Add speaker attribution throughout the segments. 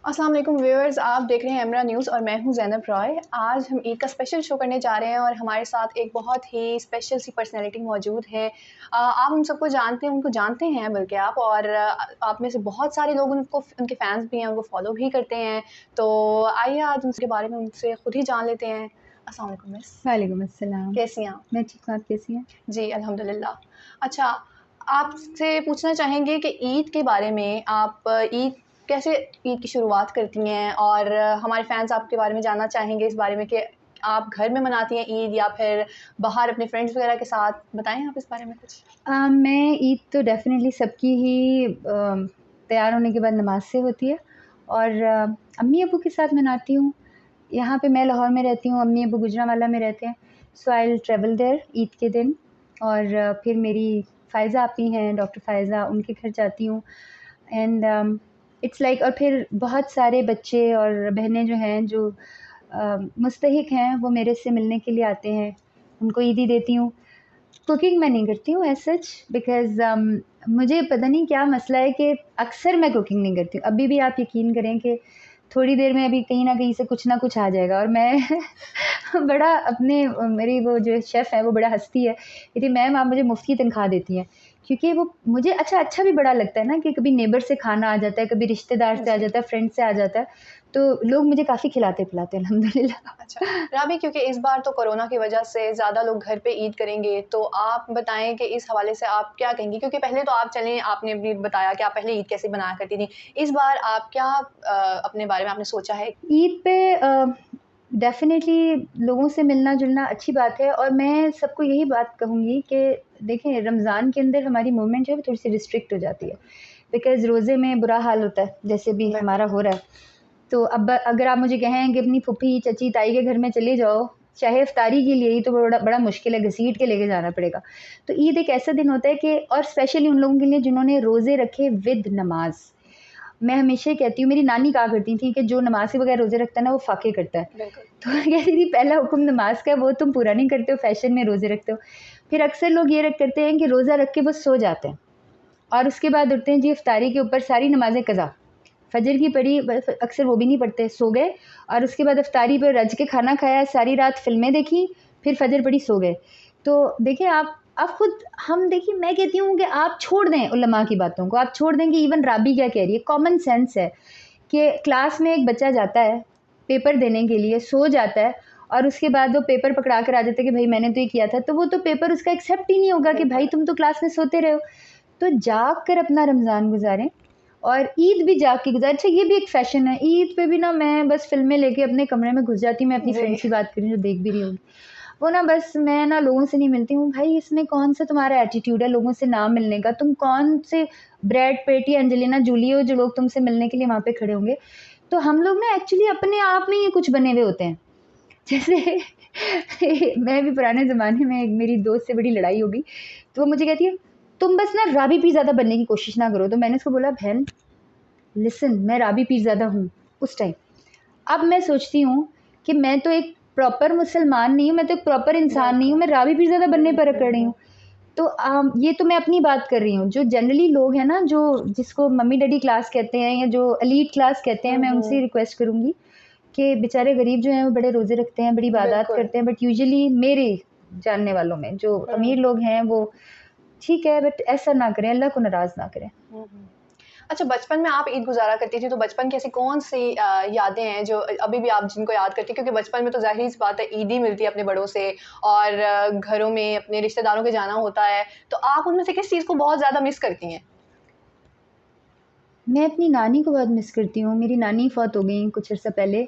Speaker 1: अस्सलाम वालेकुम व्यूअर्स, आप देख रहे हैं एमरा न्यूज़ और मैं हूं ज़ैनब रॉय। आज हम ईद का स्पेशल शो करने जा रहे हैं और हमारे साथ एक बहुत ही स्पेशल सी पर्सनैलिटी मौजूद है। आप उन सबको जानते हैं, उनको जानते हैं बल्कि आप, और आप में से बहुत सारे लोग उनको उनके फ़ैन्स भी हैं, उनको फ़ॉलो भी करते हैं। तो आइए आज उनके बारे में उनसे खुद ही जान लेते हैं। अस्सलाम वालेकुम मिस,
Speaker 2: वालेकुम अस्सलाम।
Speaker 1: कैसी हैं आप?
Speaker 2: मैं ठीक हूँ, आप कैसी हैं?
Speaker 1: जी अल्हम्दुलिल्लाह। अच्छा, आपसे पूछना चाहेंगे कि ईद के बारे में, आप कैसे ईद की शुरुआत करती हैं? और हमारे फ़ैन्स आपके बारे में जानना चाहेंगे इस बारे में कि आप घर में मनाती हैं ईद या फिर बाहर अपने फ्रेंड्स वगैरह के साथ? बताएँ आप इस बारे में कुछ?
Speaker 2: मैं ईद तो डेफ़िनेटली सबकी ही तैयार होने के बाद नमाज़ से होती है और अम्मी-अब्बू के साथ मनाती हूँ। यहाँ पे मैं लाहौर में रहती हूँ, अम्मी-अब्बू गुजरांवाला में रहते हैं। So I will travel there Eid के दिन और फिर मेरी फ़ायज़ा आपी हैं, डॉक्टर फ़ायज़ा, उनके घर जाती हूँ एंड इट्स लाइक और फिर बहुत सारे बच्चे और बहनें जो हैं जो मुस्तहिक हैं, वो मेरे से मिलने के लिए आते हैं। उनको ईदी देती हूँ। कुकिंग मैं नहीं करती हूँ एज़ सच बिकॉज़ मुझे पता नहीं क्या मसला है कि अक्सर मैं कुकिंग नहीं करती हूँ। अभी भी आप यकीन करें कि थोड़ी देर में अभी कहीं न कहीं से कुछ ना कुछ आ जाएगा और मैं बड़ा अपने मेरी वो जो शेफ़ है वो बड़ा हँसती है। कहती मैम आप मुझे मुफ़्त की तनख़्वाह देती हैं। क्योंकि वो मुझे अच्छा भी बड़ा लगता है ना कि कभी नेबर से खाना आ जाता है, कभी रिश्तेदार से आ
Speaker 1: जी।
Speaker 2: जाता है, फ्रेंड से आ जाता है। तो लोग मुझे काफ़ी खिलाते-पिलाते हैं अल्हम्दुलिल्लाह।
Speaker 1: अच्छा, राबी, क्योंकि इस बार तो कोरोना की वजह से ज़्यादा लोग घर पे ईद करेंगे, तो आप बताएँ कि इस हवाले से आप क्या कहेंगी? क्योंकि पहले तो आप चलें, आपने भी बताया कि आप पहले ईद कैसे बनाया करती थीं। इस बार आप क्या अपने बारे में आपने सोचा है?
Speaker 2: ईद पे डेफ़िनेटली लोगों से मिलना-जुलना अच्छी बात है और मैं सबको यही बात कहूँगी कि देखें रमज़ान के अंदर हमारी मूवमेंट जो है वो थोड़ी-सी रिस्ट्रिक्ट हो जाती है। बिकॉज़ रोज़े में बुरा हाल होता है, जैसे भी
Speaker 1: बिल्कुल।
Speaker 2: हमारा हो रहा है। तो अब अगर आप मुझे कहें कि अपनी फूफी, चची, ताई के घर में चले जाओ, चाहे इफ्तारी के लिए ही तो बड़ा बड़ा मुश्किल है, घसीट के लेके जाना पड़ेगा। तो ईद एक ऐसा दिन होता है कि और स्पेशली उन लोगों के लिए जिन्होंने रोज़े रखे विद नमाज़। मैं हमेशा ही कहती हूँ, मेरी नानी कहा करती थी कि जो नमाज़ के बगैर रोज़े रखता है ना, वो फ़ाके करता है।
Speaker 1: बिल्कुल।
Speaker 2: तो कहती थी पहला हुक्म नमाज़ का है, वो तुम पूरा नहीं करते हो, फ़ैशन में रोज़े रखते हो। फिर अक्सर लोग ये करते हैं कि रोज़ा रख के वो सो जाते हैं और उसके बाद उठते हैं जी इफ्तारी के ऊपर सारी नमाज़ें कज़ा। फ़जर की पढ़ी अक्सर वो भी नहीं पढ़ते, सो गए और उसके बाद इफ्तारी पे रज के खाना खाया, सारी रात फ़िल्में देखी, फिर फ़जर पढ़ी, सो गए। तो देखिए आप खुद हम देखिए मैं कहती हूँ कि आप छोड़ दें उलमा की बातों को, आप छोड़ दें कि इवन राबी क्या कह रही है, कॉमन सेंस है कि क्लास में एक बच्चा जाता है पेपर देने के लिए, सो जाता है और उसके बाद वो पेपर पकड़ा कर आ जाता है कि भई मैंने तो ये किया था, तो वो तो पेपर उसका एक्सेप्ट ही नहीं होगा कि भाई
Speaker 1: बिल्कुल।
Speaker 2: तुम तो क्लास में सोते रहे हो। तो जाग कर अपना रमज़ान गुज़ारें और ईद भी जाग के गुज़ारें। अच्छा ये भी एक फ़ैशन है, ईद पे भी ना मैं बस फ़िल्में लेके अपने कमरे में घुस जाती हूँ, मैं अपनी
Speaker 1: जी।
Speaker 2: फ्रेंड्स की बात कर रही हूँ जो देख भी रही होंगी। वो ना बस मैं ना लोगों से नहीं मिलती हूँ, भाई इसमें कौन-सा तुम्हारा एटीट्यूड है लोगों से ना मिलने का? तुम कौन से ब्रैड पिट या एंजेलिना जूली हो जो लोग तुमसे मिलने के लिए वहाँ पे खड़े होंगे? तो हम लोग ना एक्चुअली अपने आप में ही कुछ बने हुए होते हैं। जैसे मैं भी पुराने ज़माने में एक मेरी दोस्त से बड़ी लड़ाई हो गई, तो वो मुझे कहती है, "तुम बस ना राबी पीरज़ादा बनने की कोशिश ना करो।" तो मैंने उसको बोला, "बहन, लिसन मैं राबी पीरज़ादा हूँ, उस टाइम। अब मैं सोचती हूँ कि मैं तो एक प्रॉपर मुसलमान नहीं हूँ, मैं तो एक प्रॉपर इंसान नहीं हूँ,
Speaker 1: बिल्कुल।
Speaker 2: मैं राबी पीरज़ादा बनने पर अकड़ रही हूँ। तो ये तो मैं अपनी बात कर रही हूँ। जो जनरली लोग हैं ना, जो जिसको मम्मी-डैडी क्लास कहते हैं या जो एलीट क्लास कहते हैं,
Speaker 1: हुँ,
Speaker 2: मैं उनसे
Speaker 1: हुँ।
Speaker 2: रिक्वेस्ट करूँगी कि बेचारे गरीब जो हैं, वो बड़े रोज़े रखते हैं, बड़ी इबादत
Speaker 1: बिल्कुल।
Speaker 2: करते हैं, बट यूजुअली मेरे जानने वालों में जो
Speaker 1: हुँ।
Speaker 2: अमीर लोग हैं, वो ठीक है, बट ऐसा ना करें, अल्लाह को नाराज़ ना करें।
Speaker 1: हुँ, हुँ। अच्छा, बचपन में आप ईद गुज़ारा करती थी, तो बचपन की ऐसी कौन-सी यादें हैं जो अभी भी आप जिनको याद करती हैं? क्योंकि बचपन में तो ज़ाहिर-सी बात है ईद ही मिलती है अपने बड़ों से और घरों में अपने रिश्तेदारों के जाना होता है, तो आप उनमें से किस चीज़ को बहुत ज़्यादा मिस करती हैं?
Speaker 2: मैं अपनी नानी को बहुत मिस करती हूँ। मेरी नानी फ़ौत हो गईं कुछ अर्सा पहले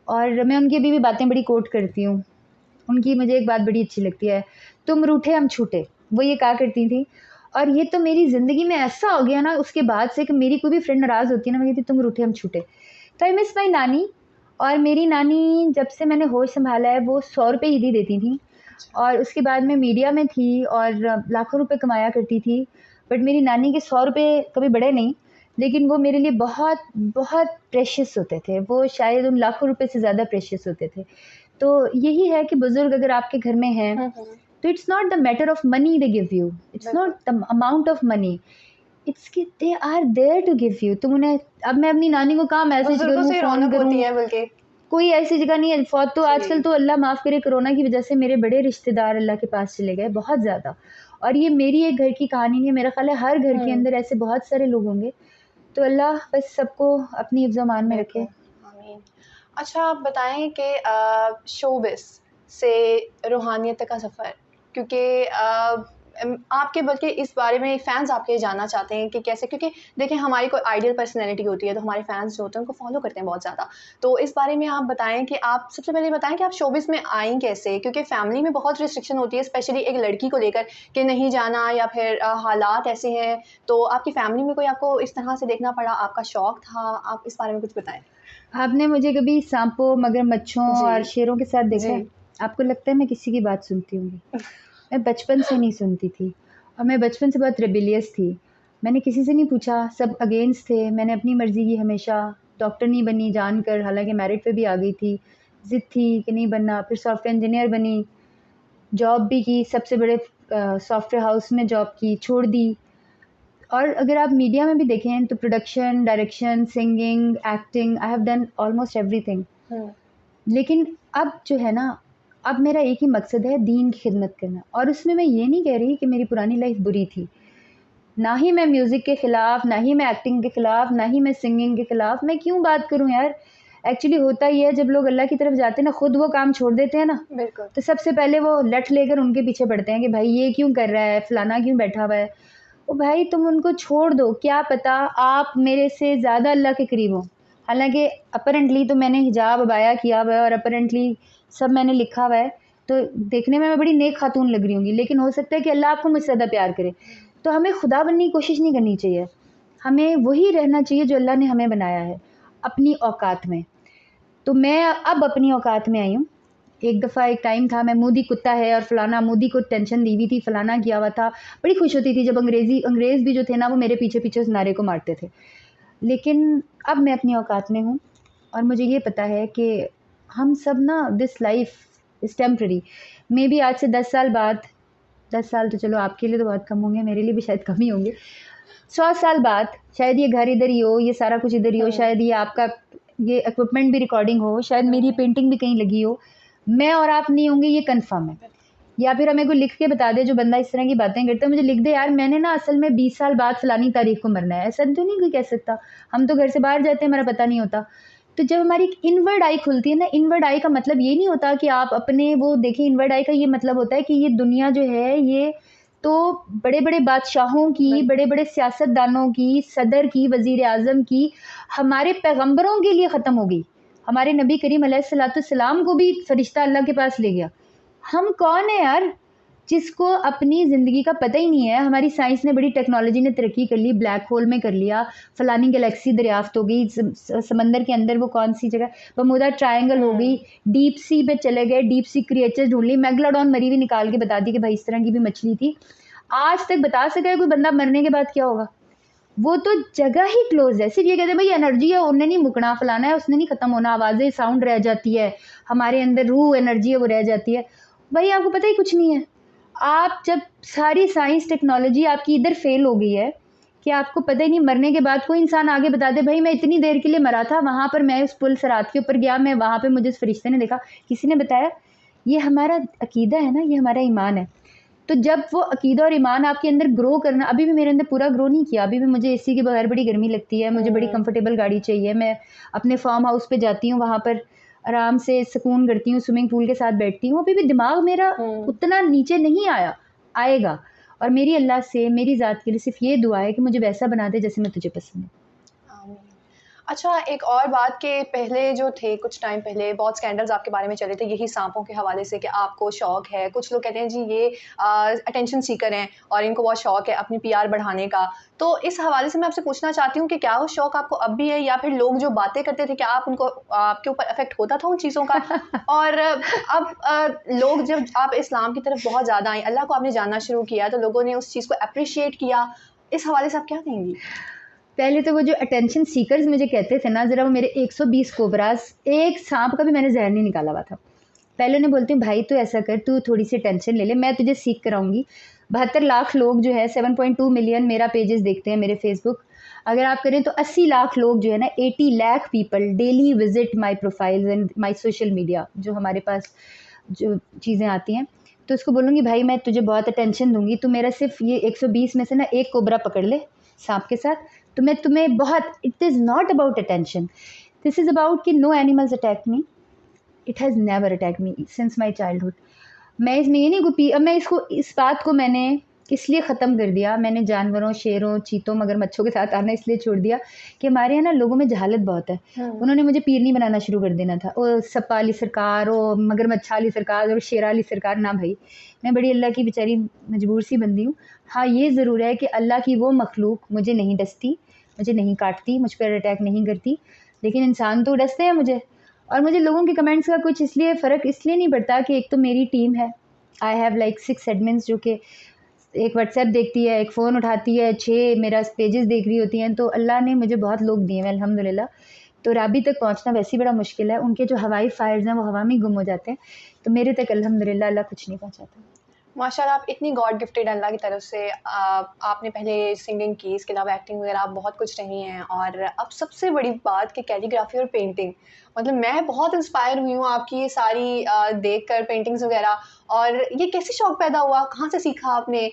Speaker 2: और मैं उनकी अभी भी बातें बड़ी कोट करती हूँ। उनकी मुझे एक बात बड़ी अच्छी लगती है, "तुम रूठे हम छूटे।" वो ये कहा करती थीं और ये तो मेरी ज़िंदगी में ऐसा हो गया ना उसके बाद से कि मेरी कोई भी फ्रेंड नाराज़ होती है ना, मैं कहती तुम रूठे हम छूटे। तो आई मिस माई नानी और मेरी नानी जब से मैंने होश सँभाला है वो ₹100 ईदी देती थीं
Speaker 1: अच्छा।
Speaker 2: और उसके बाद मैं मीडिया में थी और लाखों रुपए कमाया करती थी। बट मेरी नानी के ₹100 कभी बढ़े नहीं, लेकिन वो मेरे लिए बहुत, बहुत प्रेशियस होते थे। वो शायद उन लाखों रुपए से ज़्यादा प्रेशियस होते थे। तो यही है कि बुज़ुर्ग अगर आपके घर में हैं,
Speaker 1: हुँ, हुँ।
Speaker 2: तो it's not the matter of money they give you, it's not
Speaker 1: बिल्कुल।
Speaker 2: The amount of money, it's कि they are there to give you. तुम उन्हें, अब मैं अपनी नानी को कहाँ मैसेज
Speaker 1: बुजुर्गों
Speaker 2: करूँ,
Speaker 1: से
Speaker 2: फ़ोन
Speaker 1: रौनक
Speaker 2: करूँ,
Speaker 1: होती है बल्कि।
Speaker 2: कोई ऐसी जगह नहीं है। फ़ौत तो
Speaker 1: जी।
Speaker 2: आजकल तो अल्लाह माफ़ करे कोरोना की वजह से मेरे बड़े रिश्तेदार अल्लाह के पास चले गए, बहुत ज़्यादा। और ये मेरी एक घर की कहानी नहीं है, मेरा ख़्याल है हर घर के
Speaker 1: हुँ।
Speaker 2: अंदर ऐसे बहुत सारे लोग होंगे। तो अल्लाह बस सबको अपनी हिफ्ज़-ओ-अमान में
Speaker 1: बिल्कुल,
Speaker 2: रखे।
Speaker 1: आमीन। अच्छा आप बताएँ कि शोबिज़ से रूहानियत का सफ़र, क्योंकि आपके बल्कि इस बारे में फ़ैन्स आपके जानना चाहते हैं कि कैसे, क्योंकि देखिए हमारी कोई आइडियल पर्सनैलिटी होती है, तो हमारे फ़ैन्स जो होते हैं उनको फ़ॉलो करते हैं बहुत ज़्यादा। तो इस बारे में आप बताएँ कि आप सबसे पहले बताएँ कि आप शोबिज़ में आईं कैसे? क्योंकि फ़ैमिली में बहुत रिस्ट्रिक्शन होती है, स्पेशली एक लड़की को लेकर कि नहीं जाना, या फिर हालात ऐसे हैं, तो आपकी फ़ैमिली में कोई आपको इस तरह से देखना पड़ा, आपका शौक था? आप इस बारे में कुछ बताएँ?
Speaker 2: आपने मुझे कभी सांपों, मगरमच्छों
Speaker 1: जी,
Speaker 2: और शेरों के साथ देखा
Speaker 1: जी।
Speaker 2: है? आपको लगता है मैं किसी की बात सुनती होंगी? मैं बचपन से नहीं सुनती थी, और मैं बचपन से बहुत रिबेलियस थी। मैंने किसी से नहीं पूछा, सब अगेंस्ट थे। मैंने अपनी मर्ज़ी की हमेशा, डॉक्टर नहीं बनी जानकर, हालाँकि मेरिट पे भी आ गई थी। ज़िद थी कि नहीं बनना, फिर सॉफ्टवेयर इंजीनियर बनी, जॉब भी की, सबसे बड़े सॉफ्टवेयर हाउस में जॉब की, छोड़ दी। और अगर आप मीडिया में भी देखें तो production, direction, singing, acting, I have done almost everything.
Speaker 1: हुँ,
Speaker 2: लेकिन अब जो है ना, अब मेरा एक ही मकसद है, दीन की खिदमत करना। और उसमें मैं ये नहीं कह रही कि मेरी पुरानी लाइफ बुरी थी। ना ही मैं म्यूज़िक के ख़िलाफ़, ना ही मैं एक्टिंग के ख़िलाफ़, ना ही मैं सिंगिंग के ख़िलाफ़। मैं क्यों बात करूँ यार? एक्चुअली होता ये है, जब लोग अल्लाह की तरफ जाते हैं ना, खुद वो काम छोड़ देते हैं ना,
Speaker 1: बिल्कुल।
Speaker 2: तो सबसे पहले वो लठ लेकर उनके पीछे पड़ते हैं कि भाई ये क्यों कर रहा है, फलाना क्यों बैठा हुआ है। ओ भाई तुम उनको छोड़ दो, क्या पता आप मेरे से ज़्यादा अल्लाह के करीब हो। हालाँकि अपरेंटली तो मैंने हिजाब अबाया किया हुआ है, और अपरेंटली सब मैंने लिखा हुआ है, तो देखने में मैं बड़ी नेक खातून लग रही होंगी, लेकिन हो सकता है कि अल्लाह आपको मुझसे ज़्यादा प्यार करे। तो हमें खुदा बनने की कोशिश नहीं करनी चाहिए, हमें वही रहना चाहिए जो अल्लाह ने हमें बनाया है, अपनी औकात में। तो मैं अब अपनी औकात में आई हूँ। एक दफ़ा एक टाइम था, मैं मोदी कुत्ता है और फलाना, मोदी को टेंशन दी हुई थी, फलाना किया हुआ था। बड़ी खुश होती थी जब अंग्रेज़ भी जो थे ना, वो मेरे पीछे-पीछे उस नारे को मारते थे। लेकिन अब मैं अपनी औकात में हूँ, और मुझे ये पता है कि हम सब ना, this life is temporary. Maybe आज से 10 साल बाद, 10 साल तो चलो आपके लिए तो बहुत कम होंगे, मेरे लिए भी शायद कम ही होंगे। 100 साल बाद शायद ये घर इधर ही हो, ये सारा कुछ इधर ही हो,
Speaker 1: हुँ,
Speaker 2: शायद ये आपका ये इक्विपमेंट भी रिकॉर्डिंग हो, शायद मेरी
Speaker 1: हुँ,
Speaker 2: पेंटिंग भी कहीं लगी हो। मैं और आप नहीं होंगे, ये कन्फर्म है। या फिर हमें कोई लिख के बता दे, जो बंदा इस तरह की बातें करता है, मुझे लिख दे यार मैंने ना असल में 20 साल बाद फलानी तारीख को मरना है। ऐसा तो नहीं कोई कह सकता। हम तो घर से बाहर जाते हैं, हमारा पता नहीं होता। तो जब हमारी एक इनवर्ड आई खुलती है ना, इनवर्ड आई का मतलब ये नहीं होता कि आप अपने वो देखिए, इनवर्ड आई का ये मतलब होता है कि ये दुनिया जो है, ये तो बड़े-बड़े बादशाहों की,
Speaker 1: बिल्कुल।
Speaker 2: बड़े-बड़े सियासतदानों की, सदर की, वज़ीर-ए-आज़म की, हमारे पैगंबरों के लिए ख़त्म हो गई। हमारे नबी करीम अलैहिस्सलाम को भी फरिश्ता अल्लाह के पास ले गया। हम कौन है यार, जिसको अपनी ज़िंदगी का पता ही नहीं है। हमारी साइंस ने, बड़ी टेक्नोलॉजी ने तरक्की कर ली, ब्लैक होल में कर लिया, फलानी गैलेक्सी दरियाफ्त हो गई, समंदर के अंदर वो कौन-सी जगह, बर्मुदा ट्रायंगल हो गई,
Speaker 1: हुँ,
Speaker 2: डीप सी पे चले गए, डीप सी क्रिएचर्स ढूँढ ली, मेगालोडॉन मरी हुई निकाल के बता दी कि भाई इस तरह की भी मछली थी। आज तक बता सका है कोई बंदा मरने के बाद क्या होगा? वो तो जगह ही क्लोज़ है। सिर्फ़ ये कहते हैं भई एनर्जी है, उन्ने नहीं मुकना, फलाना है, उसने नहीं ख़त्म होना, आवाज़ें, साउंड रह जाती है, हमारे अंदर रूह एनर्जी है वो रह जाती है। भई आपको पता ही कुछ नहीं है। आप जब सारी साइंस टेक्नोलॉजी आपकी इधर फ़ेल हो गई है कि आपको पता ही नहीं, मरने के बाद कोई इंसान आगे बता दे भई मैं इतनी देर के लिए मरा था, वहाँ पर मैं उस पुल सिरात के ऊपर गया, मैं वहाँ पे मुझे उस फरिश्ते ने देखा, किसी ने बताया? ये हमारा अकीदा है ना, ये हमारा ईमान है। तो जब वो अकीदा और ईमान आपके अंदर ग्रो करना, अभी भी मेरे अंदर पूरा ग्रो नहीं किया, अभी भी मुझे एसी के बगैर बड़ी गर्मी लगती है, मुझे बड़ी
Speaker 1: हुँ,
Speaker 2: कंफर्टेबल गाड़ी चाहिए। मैं अपने फार्म हाउस पे जाती हूँ, वहाँ पर आराम से सुकून करती हूँ, स्विमिंग पूल के साथ बैठती हूँ। अभी भी दिमाग मेरा
Speaker 1: हुँ।
Speaker 2: उतना नीचे नहीं आया, आएगा। और मेरी अल्लाह से, मेरी ज़ात के लिए सिर्फ़ ये दुआ है कि मुझे वैसा बना दे जैसे मैं तुझे पसंद है।
Speaker 1: आमीन। अच्छा एक और बात कि पहले जो थे कुछ टाइम पहले बहुत स्कैंडल्स आपके बारे में चले थे यही साँपों के हवाले से कि आपको शौक है। कुछ लोग कहते हैं जी ये अटेंशन सीकर हैं और इनको बहुत शौक है अपनी पीआर बढ़ाने का। तो इस हवाले से मैं आपसे पूछना चाहती हूँ कि क्या वो शौक आपको अब भी है या फिर लोग जो बातें करते थे क्या आप उनको आपके ऊपर इफ़ेक्ट होता था उन चीज़ों का? और अब लोग जब आप इस्लाम की तरफ बहुत ज़्यादा आईं, अल्लाह को आपने जानना शुरू किया तो लोगों ने उस चीज़ को एप्रिशिएट किया। इस हवाले से आप क्या कहेंगी?
Speaker 2: पहले तो वो जो अटेंशन सीकर्स मुझे कहते थे ना, ज़रा वो मेरे 120 कोबराज़, एक साँप का भी मैंने ज़हर नहीं निकाला हुआ था। पहले उन्हें बोलती हूँ भाई तू ऐसा कर, तू थोड़ी सी टेंशन ले ले, मैं तुझे सीख कराऊँगी। 72 लाख लोग जो है 7.2 मिलियन मेरा पेजेस देखते हैं मेरे फेसबुक। अगर आप करें तो 80 लाख लोग जो है ना 80 lakh people daily visit my profiles and my social media, जो हमारे पास जो चीज़ें आती हैं। तो उसको बोलूँगी भाई मैं तुझे बहुत अटेंशन दूँगी, तो मेरा सिर्फ ये 120 में से ना एक कोबरा पकड़ ले सांप के साथ, तो मैं तुम्हें बहुत, it is not about attention, this is about कि no animals attack me, it has never attack me since my childhood. मैं इसमें ये नहीं घुपी, अब मैं इसको, इस बात को मैंने इसलिए ख़त्म कर दिया, मैंने जानवरों, शेरों, चीतों, मगरमच्छों के साथ आना इसलिए छोड़ दिया कि हमारे यहाँ ना लोगों में जहालत बहुत है। उन्होंने मुझे पीरनी बनाना शुरू कर देना था, ओ सप्पा वाली सरकार, ओ मगरमच्छा वाली सरकार और शेरा वाली सरकार। ना भाई, मैं बड़ी अल्लाह की बेचारी मजबूर सी बंदी हूँ। हाँ ये ज़रूर है कि अल्लाह की वो मखलूक मुझे नहीं डसती, मुझे नहीं काटती, मुझ पर अटैक नहीं करती, लेकिन इंसान तो डसते हैं मुझे। और मुझे लोगों के कमेंट्स का कुछ इसलिए फ़र्क इसलिए नहीं पड़ता कि एक तो मेरी टीम है, आई हैव लाइक 6 एडमिन्स जो कि एक व्हाट्सएप देखती है, एक फ़ोन उठाती है, 6 मेरा पेजेस देख रही होती हैं। तो अल्लाह ने मुझे बहुत लोग दिए हैं अल्हम्दुलिल्लाह। तो राबी तक पहुँचना वैसे ही बड़ा मुश्किल है, उनके जो हवाई फ़ायर्स हैं वो हवा में ही गुम हो जाते हैं, तो मेरे तक अल्हम्दुलिल्लाह अल्लाह कुछ नहीं पहुँचाता।
Speaker 1: माशाल्लाह आप इतनी गॉड गिफ्टेड अल्लाह की तरफ से, आपने पहले सिंगिंग की, इसके अलावा एक्टिंग वगैरह आप बहुत कुछ रही हैं, और अब सबसे बड़ी बात कि कैलीग्राफी और पेंटिंग, मतलब मैं बहुत इंस्पायर हुई हूँ आपकी ये सारी देखकर पेंटिंग्स वगैरह। और ये कैसे शौक पैदा हुआ, कहाँ से सीखा आपने?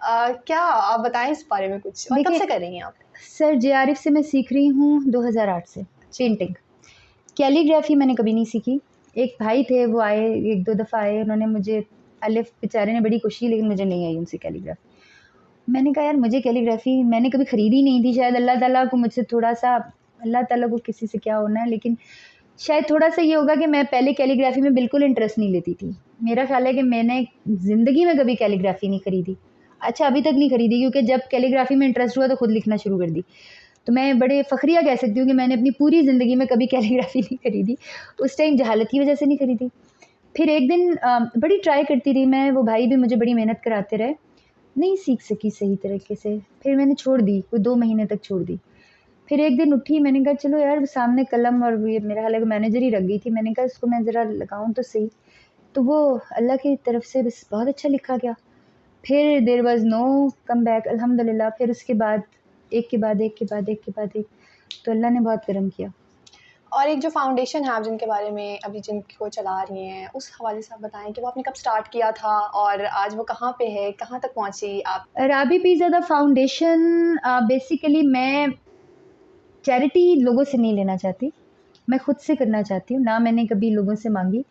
Speaker 1: क्या आप बताएं इस बारे में कुछ, और कब
Speaker 2: देखिए
Speaker 1: से कर रही हैं आप?
Speaker 2: सर जेआरएफ से मैं सीख रही हूँ 2008 से पेंटिंग। कैलीग्राफी मैंने कभी नहीं सीखी। एक भाई थे वो आए, 1-2 दफ़ा आए, उन्होंने मुझे, अलिफ बेचारे ने बड़ी कोशिश की लेकिन मुझे नहीं आई उनसे कैलीग्राफी। मैंने कहा यार मुझे कैलीग्राफी मैंने कभी ख़रीदी नहीं थी, शायद अल्लाह ताला को मुझसे थोड़ा-सा, अल्लाह ताला को किसी से क्या होना है, लेकिन शायद थोड़ा-सा ये होगा कि मैं पहले कैलीग्राफी में बिल्कुल इंटरेस्ट नहीं लेती थी। मेरा ख़्याल है कि मैंने ज़िंदगी में कभी कैलीग्राफी नहीं खरीदी। अच्छा अभी तक नहीं खरीदी, क्योंकि जब कैलीग्राफी में इंटरेस्ट हुआ तो खुद लिखना शुरू कर दी। तो मैं बड़े फ़ख्रिया कह सकती हूँ कि मैंने अपनी पूरी ज़िंदगी में कभी कैलीग्राफी नहीं खरीदी। उस टाइम जहालत की वजह से नहीं खरीदी। फिर एक दिन बड़ी ट्राई करती रही मैं, वो भाई भी मुझे बड़ी मेहनत कराते रहे, नहीं सीख सकी सही तरीके से। फिर मैंने छोड़ दी, कोई 2 महीने तक छोड़ दी। फिर एक दिन उठी, मैंने कहा चलो यार सामने कलम और ये मेरा हालांकि मैनेजर ही रख गई थी, मैंने कहा इसको मैं ज़रा लगाऊँ तो सही। तो वो अल्लाह की तरफ से बस बहुत अच्छा लिखा गया। फिर there was no come back अल्हम्दुलिल्लाह। फिर उसके बाद एक के बाद एक के बाद एक के बाद एक, तो अल्लाह ने बहुत करम किया।
Speaker 1: और एक जो फाउंडेशन है आप जिनके बारे में अभी जिनको चला रही हैं, उस हवाले से आप बताएं कि वो आपने कब स्टार्ट किया था और आज वो कहाँ पे है, कहाँ तक पहुँची आप?
Speaker 2: राबी पीज़ादा फाउंडेशन बेसिकली मैं चैरिटी लोगों से नहीं लेना चाहती, मैं खुद से करना चाहती हूँ, ना मैंने कभी लोगों से मांगी।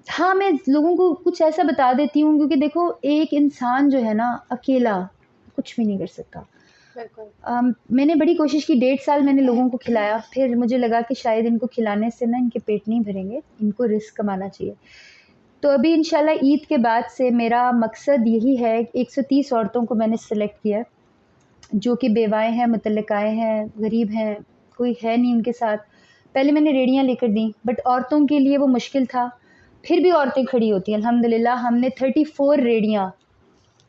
Speaker 2: हाँ मैं लोगों को कुछ ऐसा बता देती हूँ, क्योंकि देखो एक इंसान जो है ना अकेला कुछ भी नहीं कर सकता।
Speaker 1: बिल्कुल।
Speaker 2: मैंने बड़ी कोशिश की, 1.5 साल मैंने लोगों को खिलाया, फिर मुझे लगा कि शायद इनको खिलाने से ना इनके पेट नहीं भरेंगे, इनको रिस्क कमाना चाहिए। तो अभी इंशाल्लाह ईद के बाद से मेरा मकसद यही है, 130 औरतों को मैंने सेलेक्ट किया है, जो कि बेवाएँ हैं, मुतल्लिक़ाएँ हैं, गरीब हैं, कोई है नहीं उनके साथ। पहले मैंने रेडियाँ लेकर दी, बट औरतों के लिए वो मुश्किल था, फिर भी औरतें खड़ी होती हैं अल्हम्दुलिल्लाह। हमने 34 रेडियाँ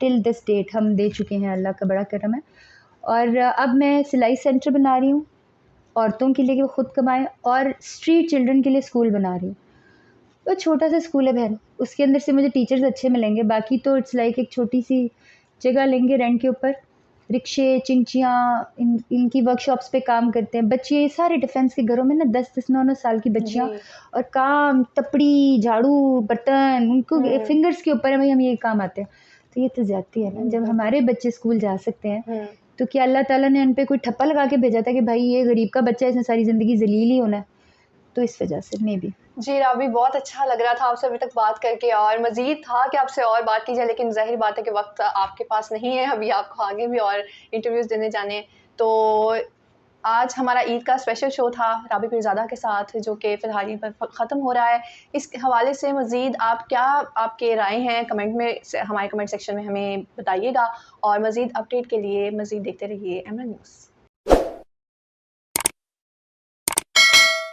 Speaker 2: टिल दिस डेट हम दे चुके हैं, अल्लाह का बड़ा करम है। और अब मैं सिलाई सेंटर बना रही हूँ औरतों के लिए कि वो खुद कमाएँ, और स्ट्रीट चिल्ड्रन के लिए स्कूल बना रही हूँ। वो छोटा सा स्कूल है बहन, उसके अंदर से मुझे टीचर्स अच्छे मिलेंगे, बाकी तो इट्स लाइक एक छोटी सी जगह लेंगे रेंट के ऊपर, रिक्शे, चिंचियाँ, इनकी वर्कशॉप्स पे काम करते हैं बच्चे। ये सारे डिफेंस के घरों में ना 10-10, 9-9 साल की बच्चियाँ,
Speaker 1: जी।
Speaker 2: और काम, तपड़ी, झाड़ू, बर्तन, उनको
Speaker 1: हम्म।
Speaker 2: फिंगर्स के ऊपर है भाई, हम ये काम आते हैं। तो ये तो ज़्यादती है ना, जब
Speaker 1: बिल्कुल।
Speaker 2: हमारे बच्चे स्कूल जा सकते हैं,
Speaker 1: हम्म।
Speaker 2: तो क्या अल्लाह ताला ने उन पे कोई ठप्पा लगा के भेजा था कि भाई ये गरीब का बच्चा है, इसने सारी ज़िंदगी ज़लील ही होना है? तो इस वजह से मे बी।
Speaker 1: जी राबी, बहुत अच्छा लग रहा था आपसे अभी तक बात करके, और मज़ीद था कि आपसे और बात की जाए, लेकिन ज़ाहिर बात है कि वक्त आपके पास नहीं है, अभी आपको आगे भी और इंटरव्यूज़ देने जाने हैं। तो आज हमारा ईद का स्पेशल शो था राबी पीरज़ादा के साथ, जो कि फ़िलहाल पर ख़त्म हो रहा है। इस हवाले से मज़ीद आप क्या, आपके राय हैं कमेंट में, हमारे कमेंट सेक्शन में हमें बताइएगा, और मज़ीद अपडेट के लिए मज़ीद देखते रहिए एमरान न्यूज़।